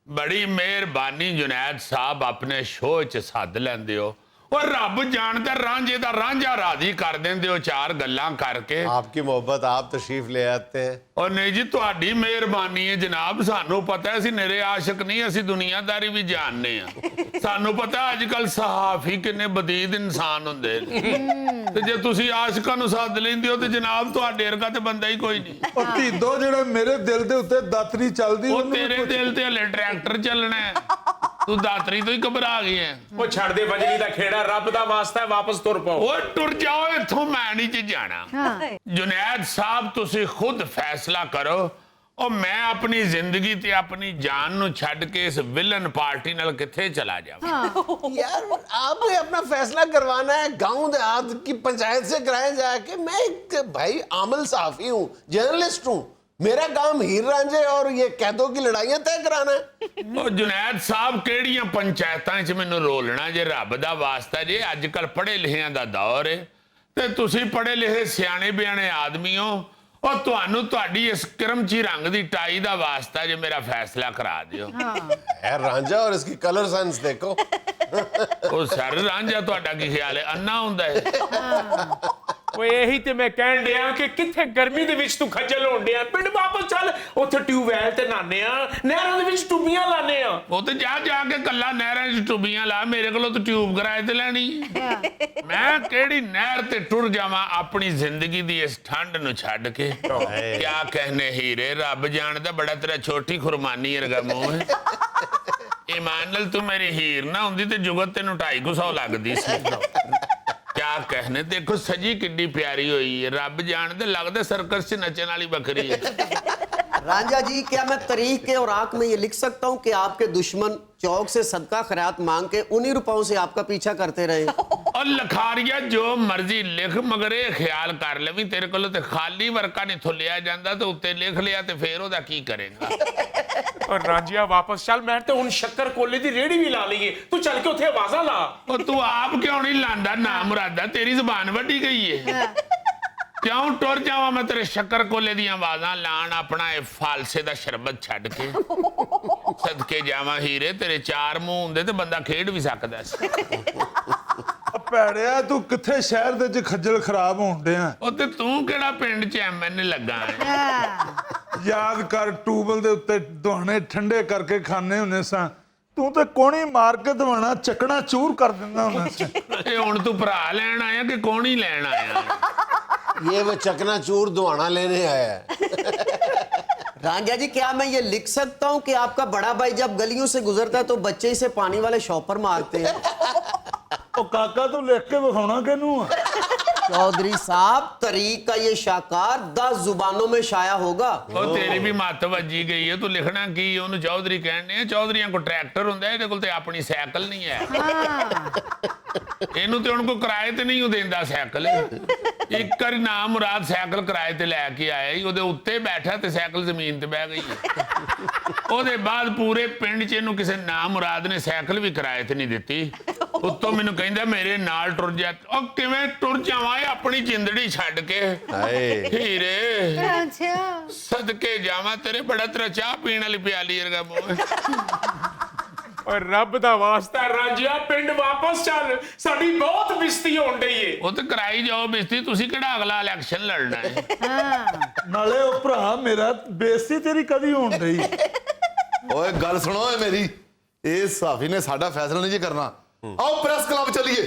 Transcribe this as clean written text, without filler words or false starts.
बड़ी मेहरबानी जुनैद साहब अपने शो च सद लेंदे हो और रब जानदा रांझे दा रांझा राजी कर देंदे हो चार गल्लां करके। आपकी मोहब्बत, आप तशरीफ ले आते हैं। और नहीं जी तुहाडी मेहरबानी है जनाब, सानू पता है असीं निरे आशिक नहीं, असीं दुनियादारी भी जानने आ। सानू पता है अजकल सहाफी किन्ने बदीद इंसान हुंदे ने ते जे तुसीं आशिकां नूं सद लैंदे हो ते जनाब तुहाडे वर्गा ते बंदा ही कोई नहीं। ਉਹ ਧੀਦੋ ਜਿਹੜੇ ਮੇਰੇ ਦਿਲ ਦੇ ਉੱਤੇ ਦਾਤਰੀ ਚੱਲਦੀ ਉਹ ਤੇਰੇ ਦਿਲ ਤੇ ਹਲੇ ਟਰੈਕਟਰ ਚੱਲਣਾ ਹੈ, ਤੂੰ ਦਾਤਰੀ ਤੋਂ ਹੀ ਘਬਰਾ ਗਈ ਹੈ। ਉਹ ਛੱਡ ਦੇ ਬਜਰੀ ਦਾ ਖੇੜਾ, ਰੱਬ ਦਾ ਵਾਸਤਾ ਹੈ, ਵਾਪਸ ਤੁਰ ਪਾਓ। ਉਹ ਟੁਰ ਜਾਓ ਇੱਥੋਂ, ਮੈਂ ਨਹੀਂ ਚ ਜਾਣਾ। जुनैद साहब तुसी खुद फैसला करो और मैं अपनी जिंदगी ते अपनी जान नू छड़ के इस विलन पार्टी नाल किथे चला जावां। यार आपने अपना फैसला करवाना है गांव देहात की पंचायत से कराए जाके। मैं एक भाई आमल साफी हूँ, जर्नलिस्ट हूँ, मेरा काम हीर रांझे और ये कैदों की लड़ाइयां तय कराना है। ओ जुनैद साहब केड़ियां पंचायतां च मैनू रोलना जे, रब दा वास्ता जे अजकल पढ़े लिखियां दा दौर है ते तुसी पढ़े लिखे सियाने बियाने आदमी हो और तुहानू तुहाडी इस करमची रंग दी टाई दा वास्ता जे मेरा फैसला करा दियो। है रांझा और इसकी कलर सेंस देखो। ओ सर रांझा तुहाडा की ख्याल है अन्ना हुंदा है? ਓਏ ਇਹੀ ਤੇ ਮੈਂ ਕਹਿਣ ਡਿਆ ਕਿ ਕਿੱਥੇ ਗਰਮੀ ਦੇ ਵਿੱਚ ਤੂੰ ਖੱਜਲ ਹੋਣ ਡਿਆ। ਪਿੰਡ ਵਾਪਸ ਚੱਲ, ਉੱਥੇ ਟਿਊਬਵੈਲ ਤੇ ਨਾਨੇ ਆ, ਨਹਿਰਾਂ ਦੇ ਵਿੱਚ ਟੁੱਬੀਆਂ ਲਾਣੇ ਆ। ਉਹ ਤੇ ਜਾ ਕੇ ਕੱਲਾ ਨਹਿਰਾਂ 'ਚ ਟੁੱਬੀਆਂ ਲਾ, ਮੇਰੇ ਕੋਲੋਂ ਤਾਂ ਟਿਊਬ ਕਿਰਾਏ ਤੇ ਲੈਣੀ। ਮੈਂ ਕਿਹੜੀ ਨਹਿਰ ਤੇ ਟੁਰ ਜਾਵਾਂ ਆਪਣੀ ਜ਼ਿੰਦਗੀ ਦੀ ਇਸ ਠੰਡ ਨੂੰ ਛੱਡ ਕੇ। ਕਿਆ ਕਹਿਨੇ ਹੀਰੇ, ਰੱਬ ਜਾਣਦਾ ਬੜਾ ਤੇਰਾ ਛੋਟੀ ਖੁਰਮਾਨੀ ਵਰਗਾ ਮੂੰਹ ਹੈ। ईमान नाल तू मेरी हीर ना हुंदी ते जुगत तेनू 250 लगदी सी। क्या कहने, देखो सजी किड्डी प्यारी हुई है, रब जानदे लगदे सर्कस च नचन वाली बकरी है। रांझा जी, क्या मैं तारीख के और आंख में ये लिख सकता हूँ कि आपके दुश्मन चौक से सदका खैरात मांग के उन्हीं रुपयों से आपका पीछा करते रहे? और लखारिया जो मर्जी लिख, मगर ये ख्याल कर ले भी तेरे को खाली वर्का नहीं थोलिया जाता तो उत्ते लिख लिया तो फिर ओदा की करेगा। और रांझिया वापस चल, मैं तो हुण शक्कर कोले दी रेड़ी भी ला लईए, तू चल के उत्थे आवाज़ां ला। और तू आप क्यों नहीं लांदा ना मुरादा, तेरी जुबान वड्डी गई है। क्यों टुर जावां मैं तेरे शक्कर कोले दी आवाज़ां लाण, अपना ये फालसे दा शरबत छड्ड के। सदके जावां हीरे, तेरे चार मुंह हुंदे ते बंदा खेड भी सकदा सी। ਭੈੜਿਆ ਤੂੰ ਕਿੱਥੇ ਸ਼ਹਿਰ ਦੇ ਚ ਖੱਜਲ ਖਰਾਬ ਹੋਣ ਡਿਆ। ਉਹ ਤੇ ਤੂੰ ਕਿਹੜਾ ਪਿੰਡ 'ਚ ਐਮਐਨਏ ਲੱਗਾ ਹੈ? ਯਾਦ ਕਰ ਟੂਬਲ ਦੇ ਉੱਤੇ ਦੁਹਾਣੇ ਠੰਡੇ ਕਰਕੇ ਖਾਣੇ ਹੁੰਦੇ ਸਾਂ, ਤੂੰ ਤੇ ਕੋਣੀ ਮਾਰ ਕੇ ਦਵਾਣਾ ਚੱਕਣਾ ਚੂਰ ਕਰ ਦਿੰਦਾ ਹੁੰਦਾ ਸੀ। ਇਹ ਹੁਣ ਤੂੰ ਭਰਾ ਲੈਣ ਆਇਆ ਕਿ ਕੋਣੀ ਲੈਣ ਆਇਆ? ये वो चकनाचूर दुआना लेने आया है। रांझा जी, क्या मैं ये लिख सकता हूँ कि आपका बड़ा भाई जब गलियों से गुजरता है तो बच्चे इसे पानी वाले शॉपर मारते हैं? ਉਹ ਕਾਕਾ ਤੂੰ ਲਿਖ ਕੇ ਵਿਖਾਉਣਾ ਕਿਹਨੂੰ ਆ? चौधरी साहब, तरीक का ये शाकार 10 जुबानों में शाया होगा। ਉਹ ਤੇਰੀ ਵੀ ਮੱਤ ਵੱਜੀ ਗਈ ਹੈ, ਤੂੰ ਲਿਖਣਾ ਕੀ? ਉਹਨੂੰ ਚੌਧਰੀ ਕਹਿੰਦੇ ਆ, ਚੌਧਰੀਆਂ ਕੋਲ ਟਰੈਕਟਰ ਹੁੰਦਾ, ਇਹਦੇ ਕੋਲ ਤੇ ਆਪਣੀ ਸਾਈਕਲ ਨਹੀਂ ਹੈ। ਇਹਨੂੰ ਤੇ ਹੁਣ ਕੋਈ ਕਿਰਾਏ ਤੇ ਨਹੀਂ ਦਿੰਦਾ ਸਾਈਕਲ। ਇੱਕ ਵਾਰੀ ਨਾ ਮੁਰਾਦ ਸਾਈਕਲ ਕਿਰਾਏ ਤੇ ਲੈ ਕੇ ਆਇਆ ਹੀ, ਉਹਦੇ ਉੱਤੇ ਬੈਠਾ ਤੇ ਸਾਈਕਲ ਜ਼ਮੀਨ ਤੇ ਬਹਿ ਗਈ। ਉਹਦੇ ਬਾਅਦ ਪੂਰੇ ਪਿੰਡ 'ਚ ਇਹਨੂੰ ਕਿਸੇ ਨਾ ਮੁਰਾਦ ਨੇ ਸਾਈਕਲ ਵੀ ਕਿਰਾਏ ਤੇ ਨਹੀਂ ਦਿੱਤੀ। ਉੱਤੋਂ ਮੈਨੂੰ ਕਹਿੰਦਾ ਮੇਰੇ ਨਾਲ ਟੁਰ ਜਾ। ਉਹ ਕਿਵੇਂ ਟੁਰ ਜਾਵਾਂ अपनी जिंदड़ी छड़ के? हीरे सदके जावा तेरे, बड़ा तेरा चाह पीने वाली प्याली वर्गा मुंह। और रब दा वास्ता रांझिया पिंड वापस चल, साडी बहुत बिस्ती होण डई है। ਉਹ ਤੇ ਕਰਾਈ ਜਾਓ ਬਿਸਤੀ, ਤੁਸੀਂ ਕਿਹੜਾ ਅਗਲਾ ਇਲੈਕਸ਼ਨ ਲੜਨਾ ਹੈ? ਨਾਲੇ ਉਹ ਭਰਾ ਮੇਰਾ ਬੇਇੱਜ਼ਤੀ ਤੇਰੀ ਕਦੀ ਹੋਣ ਡਈ? ਓਏ ਗੱਲ ਸੁਣੋ ਏ ਮੇਰੀ, ਇਹ ਸਾਫੀ ਨੇ ਸਾਡਾ ਫੈਸਲਾ ਨਹੀਂ ਜੀ ਕਰਨਾ। ਆਓ ਪ੍ਰੈਸ ਕਲੱਬ ਚੱਲੀਏ।